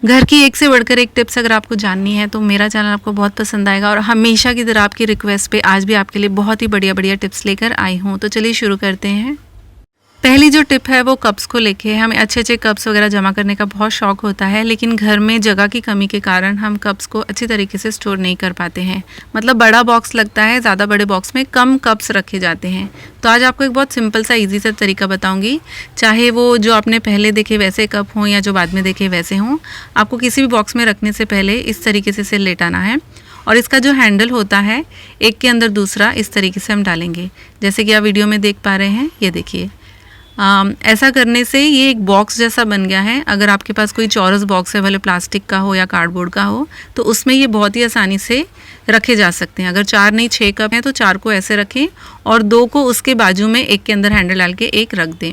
घर की एक से बढ़कर एक टिप्स अगर आपको जाननी है तो मेरा चैनल आपको बहुत पसंद आएगा, और हमेशा की तरह आपकी रिक्वेस्ट पे आज भी आपके लिए बहुत ही बढ़िया बढ़िया टिप्स लेकर आई हूँ। तो चलिए शुरू करते हैं। पहली जो टिप है वो कप्स को लेके। हमें अच्छे अच्छे कप्स वगैरह जमा करने का बहुत शौक होता है, लेकिन घर में जगह की कमी के कारण हम कप्स को अच्छी तरीके से स्टोर नहीं कर पाते हैं। मतलब बड़ा बॉक्स लगता है, ज़्यादा बड़े बॉक्स में कम कप्स रखे जाते हैं। तो आज आपको एक बहुत सिंपल सा ईजी सा तरीका बताऊंगी। चाहे वो जो आपने पहले देखे वैसे कप हों या जो बाद में देखे वैसे हों, आपको किसी भी बॉक्स में रखने से पहले इस तरीके से इसे लेटाना है, और इसका जो हैंडल होता है एक के अंदर दूसरा इस तरीके से हम डालेंगे, जैसे कि आप वीडियो में देख पा रहे हैं। ये देखिए, ऐसा करने से ये एक बॉक्स जैसा बन गया है। अगर आपके पास कोई चौरस बॉक्स है, भले प्लास्टिक का हो या कार्डबोर्ड का हो, तो उसमें ये बहुत ही आसानी से रखे जा सकते हैं। अगर 4 नहीं 6 कप हैं तो 4 को ऐसे रखें और 2 को उसके बाजू में एक के अंदर हैंडल डाल के एक रख दें।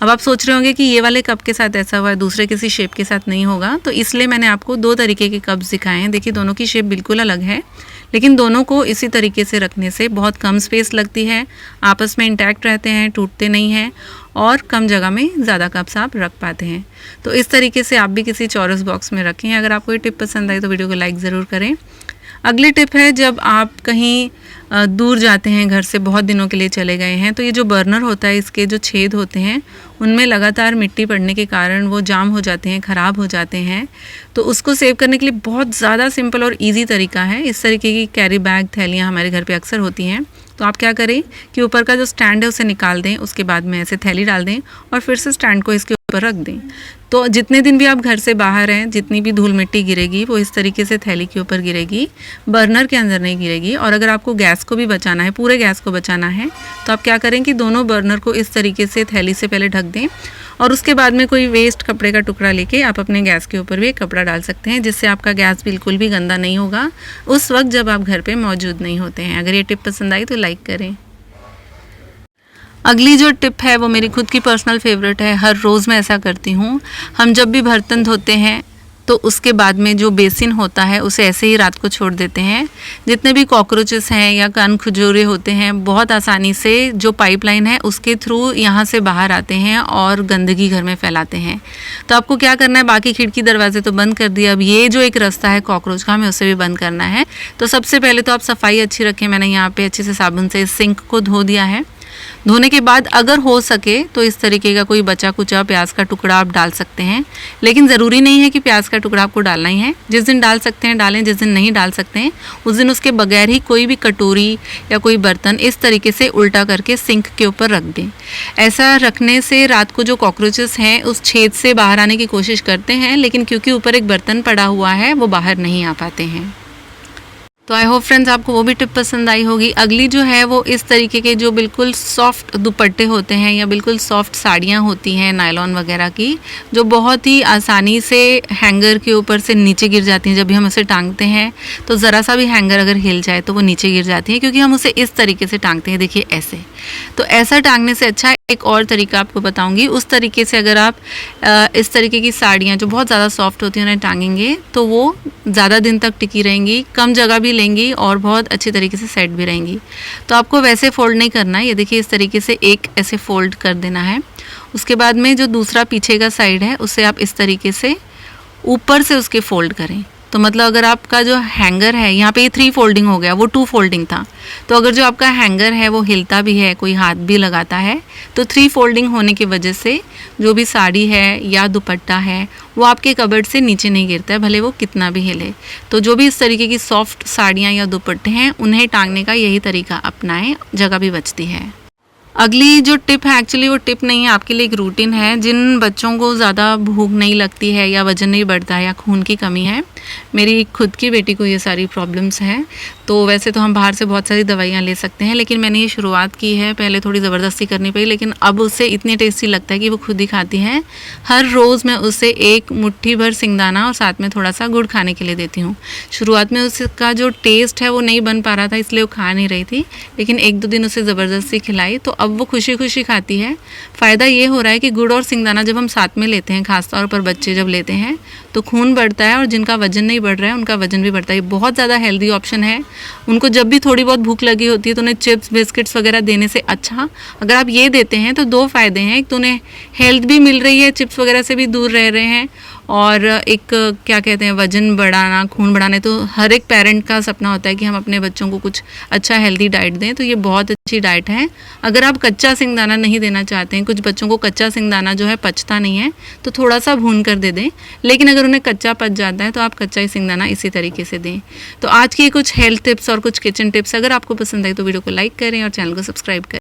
अब आप सोच रहे होंगे कि ये वाले कप के साथ ऐसा हुआ है, दूसरे किसी शेप के साथ नहीं होगा, तो इसलिए मैंने आपको 2 तरीके के कप्स दिखाए हैं। देखिए, दोनों की शेप बिल्कुल अलग है, लेकिन दोनों को इसी तरीके से रखने से बहुत कम स्पेस लगती है, आपस में इंटैक्ट रहते हैं, टूटते नहीं हैं, और कम जगह में ज़्यादा कप्स आप रख पाते हैं। तो इस तरीके से आप भी किसी चौरस बॉक्स में रखें। अगर आपको ये टिप पसंद आई तो वीडियो को लाइक ज़रूर करें। अगली टिप है, जब आप कहीं दूर जाते हैं, घर से बहुत दिनों के लिए चले गए हैं, तो ये जो बर्नर होता है, इसके जो छेद होते हैं उनमें लगातार मिट्टी पड़ने के कारण वो जाम हो जाते हैं, ख़राब हो जाते हैं। तो उसको सेव करने के लिए बहुत ज़्यादा सिंपल और इजी तरीका है। इस तरीके की कैरी बैग थैलियाँ हमारे घर पे अक्सर होती हैं। तो आप क्या करें कि ऊपर का जो स्टैंड है उसे निकाल दें, उसके बाद में ऐसे थैली डाल दें और फिर से स्टैंड को इसके ऊपर रख दें। तो जितने दिन भी आप घर से बाहर हैं, जितनी भी धूल मिट्टी गिरेगी वो इस तरीके से थैली के ऊपर गिरेगी, बर्नर के अंदर नहीं गिरेगी। और अगर आपको गैस को भी बचाना है, पूरे गैस को बचाना है, तो आप क्या करें कि दोनों बर्नर को इस तरीके से थैली से पहले ढक दें, और उसके बाद में कोई वेस्ट कपड़े का टुकड़ा लेके आप अपने गैस के ऊपर भी एक कपड़ा डाल सकते हैं, जिससे आपका गैस बिल्कुल भी गंदा नहीं होगा उस वक्त जब आप घर पे मौजूद नहीं होते हैं। अगर ये टिप पसंद आई तो लाइक करें। अगली जो टिप है वो मेरी खुद की पर्सनल फेवरेट है। हर रोज़ मैं ऐसा करती हूँ। हम जब भी बर्तन धोते हैं तो उसके बाद में जो बेसिन होता है उसे ऐसे ही रात को छोड़ देते हैं। जितने भी कॉकरोचेस हैं या कान खुजोरे होते हैं, बहुत आसानी से जो पाइपलाइन है उसके थ्रू यहाँ से बाहर आते हैं और गंदगी घर में फैलाते हैं। तो आपको क्या करना है, बाकी खिड़की दरवाजे तो बंद कर दिया, अब ये जो एक रास्ता है कॉकरोच का, हमें उसे भी बंद करना है। तो सबसे पहले तो आप सफाई अच्छी रखें। मैंने यहाँ पे अच्छे से साबुन से सिंक को धो दिया है। धोने के बाद अगर हो सके तो इस तरीके का कोई बचा कुचा प्याज का टुकड़ा आप डाल सकते हैं, लेकिन ज़रूरी नहीं है कि प्याज का टुकड़ा आपको डालना ही है। जिस दिन डाल सकते हैं डालें, जिस दिन नहीं डाल सकते हैं उस दिन उसके बगैर ही कोई भी कटोरी या कोई बर्तन इस तरीके से उल्टा करके सिंक के ऊपर रख दें। ऐसा रखने से रात को जो कॉकरोचेस हैं उस छेद से बाहर आने की कोशिश करते हैं, लेकिन क्योंकि ऊपर एक बर्तन पड़ा हुआ है वो बाहर नहीं आ पाते हैं। तो आई होप फ्रेंड्स आपको वो भी टिप पसंद आई होगी। अगली जो है वो इस तरीके के जो बिल्कुल सॉफ्ट दुपट्टे होते हैं या बिल्कुल सॉफ्ट साड़ियाँ होती हैं नायलॉन वगैरह की, जो बहुत ही आसानी से हैंगर के ऊपर से नीचे गिर जाती हैं। जब भी हम उसे टांगते हैं तो ज़रा सा भी हैंगर अगर हिल जाए तो वो नीचे गिर जाती है, क्योंकि हम उसे इस तरीके से टांगते हैं। देखिए ऐसे। तो ऐसा टांगने से अच्छा एक और तरीका आपको बताऊंगी। उस तरीके से अगर आप इस तरीके की साड़ियाँ जो बहुत ज़्यादा सॉफ्ट होती हैं उन्हें टांगेंगे तो वो ज़्यादा दिन तक टिकी रहेंगी, कम जगह भी लेंगी और बहुत अच्छी तरीके से सेट भी रहेंगी। तो आपको वैसे फोल्ड नहीं करना है। ये देखिए, इस तरीके से एक ऐसे फोल्ड कर देना है। उसके बाद में जो दूसरा पीछे का साइड है उसे आप इस तरीके से ऊपर से उसके फोल्ड करें। तो मतलब अगर आपका जो हैंगर है, यहाँ पे ये 3 फोल्डिंग हो गया, वो 2 फोल्डिंग था। तो अगर जो आपका हैंगर है वो हिलता भी है, कोई हाथ भी लगाता है, तो 3 फोल्डिंग होने की वजह से जो भी साड़ी है या दुपट्टा है वो आपके कबर्ड से नीचे नहीं गिरता है, भले वो कितना भी हिले। तो जो भी इस तरीके की सॉफ्ट साड़ियाँ या दुपट्टे हैं उन्हें टांगने का यही तरीका अपनाएं, जगह भी बचती है। अगली जो टिप है, एक्चुअली वो टिप नहीं है, आपके लिए एक रूटीन है। जिन बच्चों को ज़्यादा भूख नहीं लगती है या वज़न नहीं बढ़ता है या खून की कमी है, मेरी खुद की बेटी को ये सारी प्रॉब्लम्स हैं। तो वैसे तो हम बाहर से बहुत सारी दवाइयाँ ले सकते हैं, लेकिन मैंने ये शुरुआत की है। पहले थोड़ी ज़बरदस्ती करनी पड़ी, लेकिन अब उसे इतनी टेस्टी लगता है कि वो खुद ही खाती है। हर रोज़ मैं उसे एक मुट्ठी भर सिंगदाना और साथ में थोड़ा सा गुड़ खाने के लिए देती हूँ। शुरुआत में उसका जो टेस्ट है वो नहीं बन पा रहा था, इसलिए वो खा नहीं रही थी, लेकिन 1-2 दिन उसे ज़बरदस्ती खिलाई तो अब वो खुशी खुशी खाती है। फ़ायदा ये हो रहा है कि गुड़ और सिंगदाना जब हम साथ में लेते हैं, ख़ासतौर पर बच्चे जब लेते हैं, तो खून बढ़ता है और जिनका वज़न नहीं बढ़ रहा है उनका वज़न भी बढ़ता है। बहुत ज़्यादा हेल्दी ऑप्शन है। उनको जब भी थोड़ी बहुत भूख लगी होती है तो उन्हें चिप्स बिस्किट्स वगैरह देने से अच्छा अगर आप ये देते हैं तो 2 फ़ायदे हैं। एक तो उन्हें हेल्थ भी मिल रही है, चिप्स वगैरह से भी दूर रह रहे हैं, और एक क्या कहते हैं वज़न बढ़ाना, खून बढ़ाना, तो हर एक पेरेंट का सपना होता है कि हम अपने बच्चों को कुछ अच्छा हेल्दी डाइट दें। तो ये बहुत अच्छी डाइट है। अगर आप कच्चा सिंगदाना नहीं देना चाहते हैं, कुछ बच्चों को कच्चा सिंगदाना जो है पचता नहीं है, तो थोड़ा सा भून कर दे दें। लेकिन अगर उन्हें कच्चा पच जाता है तो आप कच्चा ही सिंगदाना इसी तरीके से दें। तो आज की कुछ हेल्थ टिप्स और कुछ किचन टिप्स अगर आपको पसंद आए तो वीडियो को लाइक करें और चैनल को सब्सक्राइब करें।